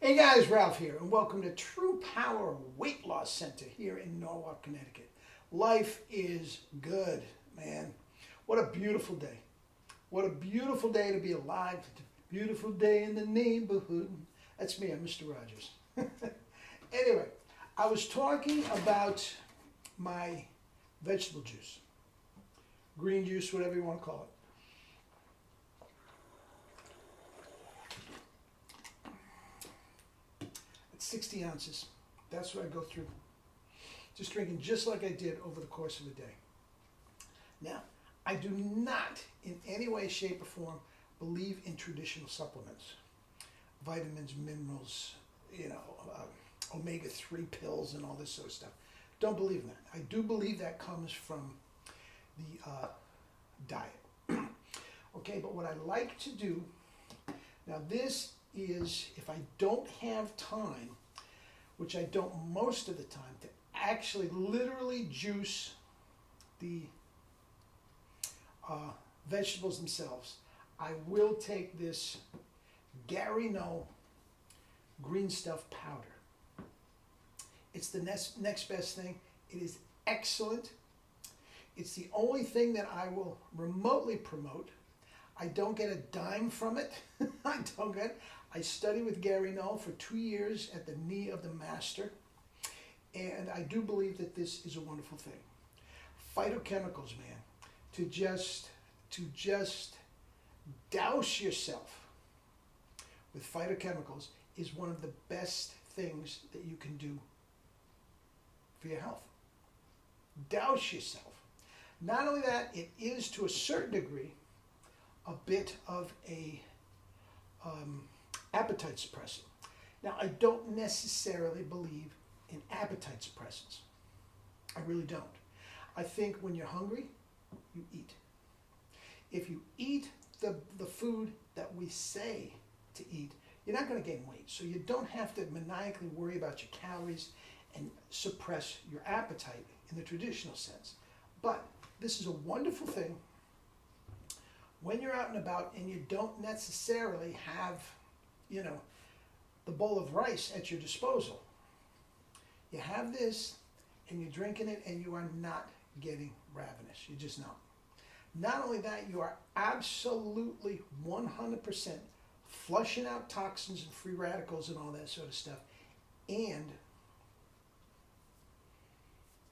Hey guys, Ralph here, and welcome to True Power Weight Loss Center here in Norwalk, Connecticut. Life is good, man. What a beautiful day. What a beautiful day to be alive. It's a beautiful day in the neighborhood. That's me, I'm Mr. Rogers. Anyway, I was talking about my vegetable juice, green juice, whatever you want to call it. It's 60 ounces. That's what I go through. Just drinking just like I did over the course of a day. Now, I do not in any way, shape, or form believe in traditional supplements. Vitamins, minerals, omega-3 pills and all this sort of stuff. Don't believe in that. I do believe that comes from the diet. Okay, but what I like to do, now this is, if I don't have time, which I don't most of the time, to actually literally juice the vegetables themselves, I will take this Gary No green stuff powder. It's the next best thing. It is excellent. It's the only thing that I will remotely promote. I don't get a dime from it. I studied with Gary No for 2 years at the knee of the master. And I do believe that this is a wonderful thing. Phytochemicals, man. To just douse yourself with phytochemicals is one of the best things that you can do for your health. Douse yourself. Not only that, it is to a certain degree a bit of a appetite suppressant. Now, I don't necessarily believe in appetite suppressants. I really don't. I think when you're hungry, you eat. If you eat the food that we say to eat, you're not going to gain weight. So you don't have to maniacally worry about your calories and suppress your appetite in the traditional sense. But this is a wonderful thing when you're out and about and you don't necessarily have, the bowl of rice at your disposal. You have this and you're drinking it and you are not getting ravenous. You're just not. Not only that, you are absolutely 100% flushing out toxins and free radicals and all that sort of stuff. And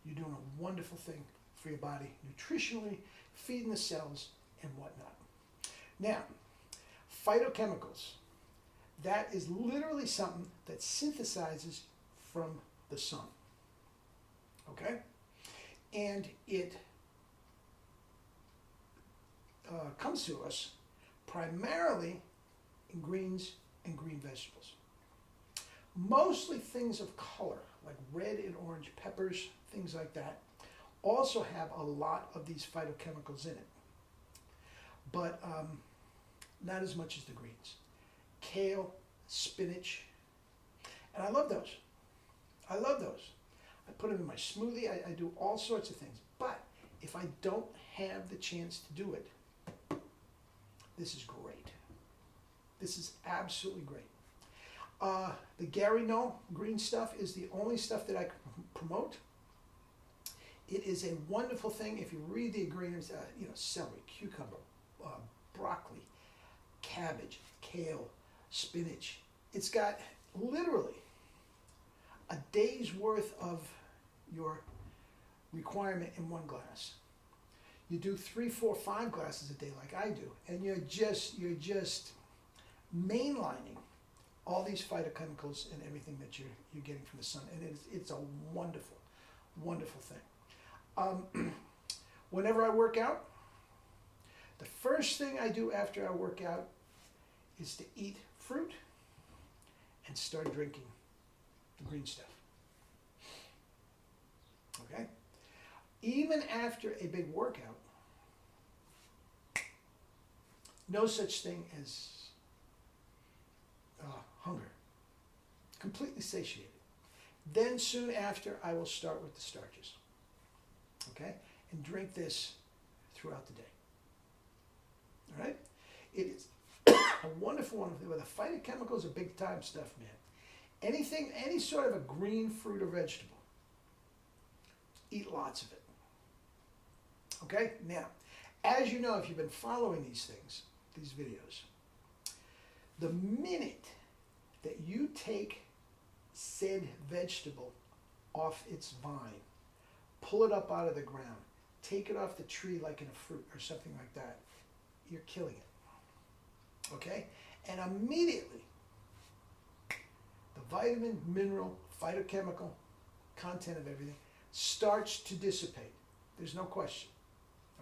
you're doing a wonderful thing for your body, nutritionally, feeding the cells and whatnot. Now, phytochemicals, that is literally something that synthesizes from the sun. Okay? And it comes to us primarily in greens and green vegetables. Mostly things of color, like red and orange peppers, things like that, also have a lot of these phytochemicals in it. But not as much as the greens. Kale, spinach, and I love those. I love those. I put them in my smoothie. I do all sorts of things. But if I don't have the chance to do it, this is great. This is absolutely great. The Gary No green stuff is the only stuff that I can promote. It is a wonderful thing. If you read the ingredients, celery, cucumber, broccoli, cabbage, kale, spinach. It's got literally a day's worth of your requirement in one glass. You do 3, 4, 5 glasses a day like I do, and you're just mainlining all these phytochemicals and everything that you're getting from the sun, and it's a wonderful, wonderful thing. Whenever I work out, the first thing I do after I work out is to eat fruit and start drinking the green stuff. Okay? Even after a big workout, no such thing as hunger. Completely satiated. Then soon after, I will start with the starches. Okay? And drink this throughout the day. All right? It is a wonderful, wonderful thing. But the phytochemicals are big time stuff, man. Anything, any sort of a green fruit or vegetable, eat lots of it. Okay? Now, as you know, if you've been following these things, these videos, the minute that you take said vegetable off its vine, pull it up out of the ground, take it off the tree like in a fruit or something like that, you're killing it. Okay? And immediately, the vitamin, mineral, phytochemical content of everything starts to dissipate. There's no question.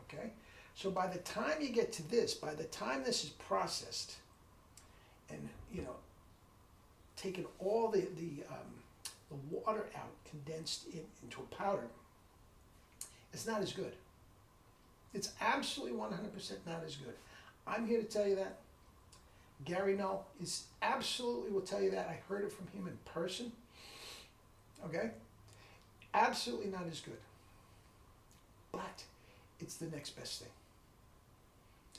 Okay? So by the time you get to this, by the time this is processed and, taken all the water out, condensed into a powder, it's not as good. It's absolutely 100% not as good. I'm here to tell you that. Gary Null is absolutely will tell you that. I heard it from him in person. Okay? Absolutely not as good. But it's the next best thing.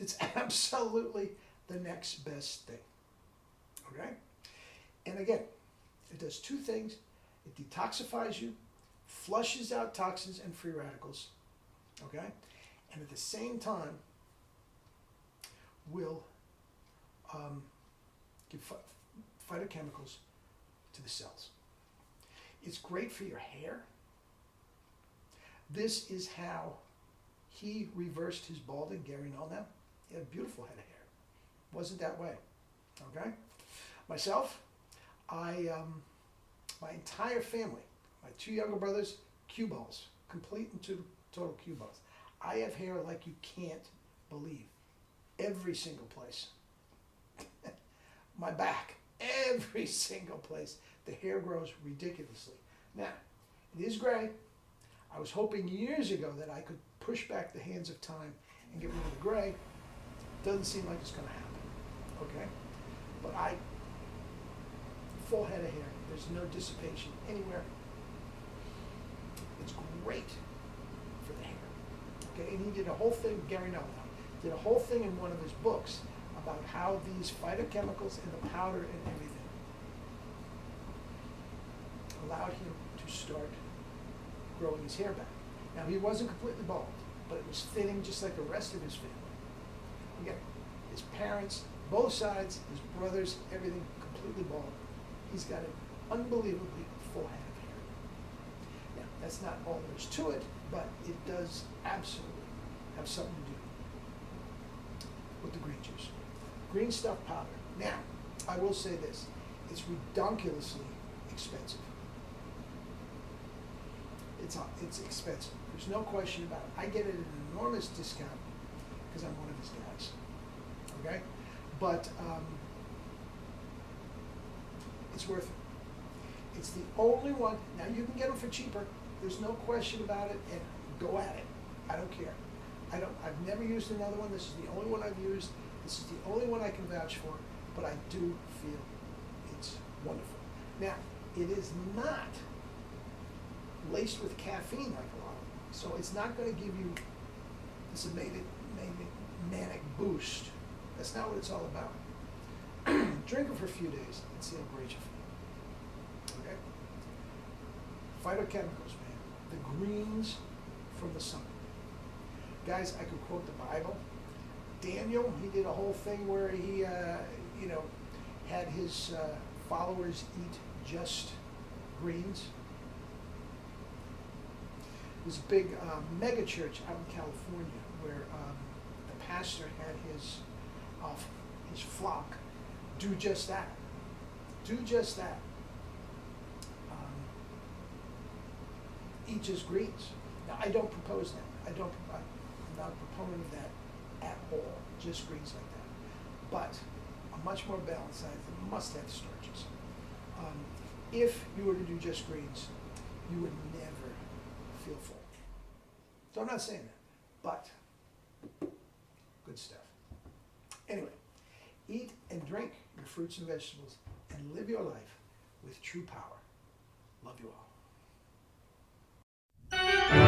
It's absolutely the next best thing. Okay? And again, it does two things. It detoxifies you, flushes out toxins and free radicals. Okay? And at the same time, will give phytochemicals to the cells. It's great for your hair. This is how he reversed his balding, Gary Null now. He had a beautiful head of hair. Wasn't that way. Okay? Myself, my entire family, my two younger brothers, cue balls, complete and total cue balls. I have hair like you can't believe. Every single place. My back, every single place. The hair grows ridiculously. Now, it is gray. I was hoping years ago that I could push back the hands of time and get rid of the gray. Doesn't seem like it's going to happen. Okay? But full head of hair. There's no dissipation anywhere. It's great for the hair. Okay? And he did a whole thing, Gary Null did a whole thing in one of his books about how these phytochemicals in the powder and everything allowed him to start growing his hair back. Now, he wasn't completely bald, but it was thinning just like the rest of his family. Again, his parents, both sides, his brothers, everything completely bald. He's got an unbelievably full head of hair. Now, that's not all there is to it, but it does absolutely have something to do with the green juice. Green stuff powder. Now, I will say this. It's redonkulously expensive. It's expensive. There's no question about it. I get it at an enormous discount because I'm one of his guys. Okay? But it's worth it. It's the only one. Now, you can get them for cheaper. There's no question about it. And go at it. I don't care. I've never used another one. This is the only one I've used. This is the only one I can vouch for, but I do feel it's wonderful. Now, it is not laced with caffeine like a lot of them, so it's not going to give you this amazing manic boost. That's not what it's all about. Drink it for a few days and see how great you feel. Okay? Phytochemicals, man. The greens from the sun. Guys, I could quote the Bible. Daniel, he did a whole thing where he, had his followers eat just greens. There's a big mega church out in California where the pastor had his flock do just that. Do just that. Eat just greens. Now, I don't propose that. I'm not a proponent of that at all. Just greens like that. But a much more balanced diet that must have starches. If you were to do just greens, you would never feel full. So I'm not saying that, but good stuff. Anyway, eat and drink your fruits and vegetables and live your life with true power. Love you all.